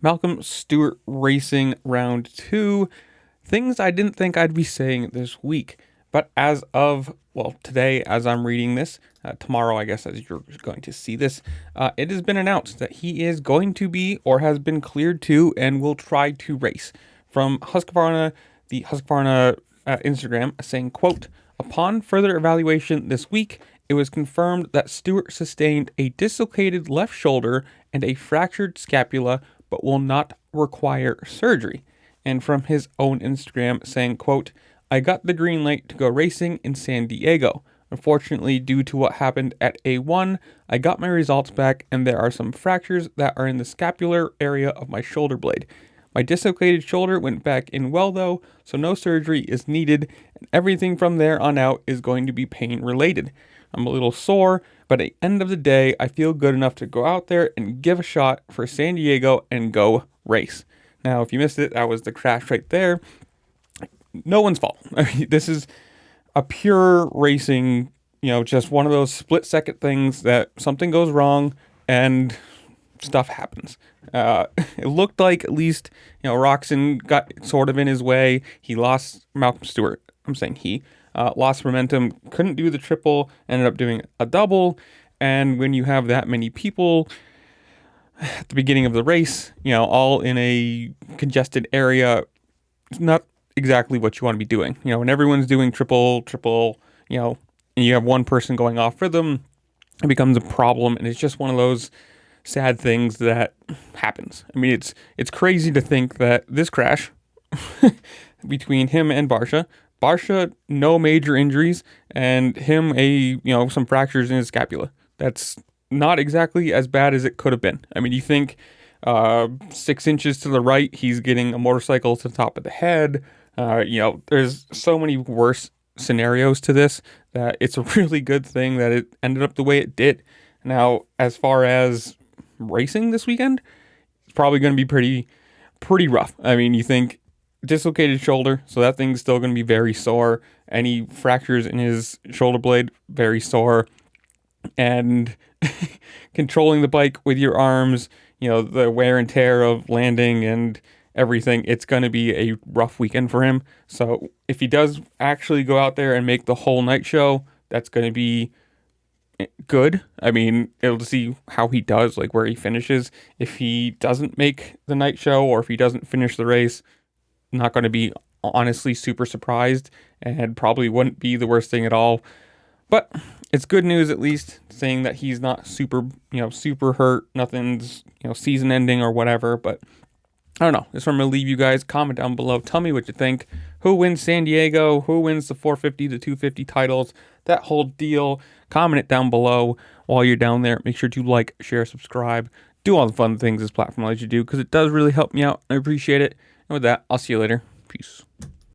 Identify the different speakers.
Speaker 1: Malcolm Stewart Racing Round 2. Things I didn't think I'd be saying this week. But as of, today, as I'm reading this, tomorrow, I guess, as you're going to see this, it has been announced that he is going to be, or has been cleared to, and will try to race. From Husqvarna, the Husqvarna Instagram, saying, quote, "Upon further evaluation this week, it was confirmed that Stewart sustained a dislocated left shoulder and a fractured scapula, but will not require surgery." And from his own Instagram saying, quote, "I got the green light to go racing in San Diego. Unfortunately, due to what happened at A1, I got my results back and there are some fractures that are in the scapular area of my shoulder blade. My dislocated shoulder went back in well though, so no surgery is needed, and everything from there on out is going to be pain related. I'm a little sore, but at the end of the day, I feel good enough to go out there and give a shot for San Diego and go race." Now, if you missed it, that was the crash right there. No one's fault. I mean, this is a pure racing, just one of those split-second things that something goes wrong and stuff happens. It looked like at least, Roczen got sort of in his way. He lost Malcolm Stewart. I'm saying he lost momentum, couldn't do the triple, ended up doing a double. And when you have that many people at the beginning of the race, all in a congested area, it's not exactly what you want to be doing. When everyone's doing triple, and you have one person going off rhythm, it becomes a problem. And it's just one of those sad things that happens. I mean, it's crazy to think that this crash between him and Barsha, no major injuries, and him some fractures in his scapula. That's not exactly as bad as it could have been. I mean, you think 6 inches to the right, he's getting a motorcycle to the top of the head. There's so many worse scenarios to this that it's a really good thing that it ended up the way it did. Now, as far as racing this weekend, it's probably going to be pretty rough. I mean, you think dislocated shoulder, so that thing's still going to be very sore. Any fractures in his shoulder blade, very sore. And controlling the bike with your arms, the wear and tear of landing and everything, it's going to be a rough weekend for him. So if he does actually go out there and make the whole night show, that's going to be good. I mean, it'll see how he does, like where he finishes. If he doesn't make the night show, or if he doesn't finish the race, not going to be honestly super surprised, and probably wouldn't be the worst thing at all. But it's good news, at least, saying that he's not super hurt. Nothing's, season ending or whatever. But I don't know. Just want to leave you guys. Comment down below. Tell me what you think. Who wins San Diego? Who wins the 450 to 250 titles? That whole deal. Comment it down below while you're down there. Make sure to like, share, subscribe. Do all the fun things this platform lets you do, because it does really help me out. I appreciate it. And with that, I'll see you later. Peace.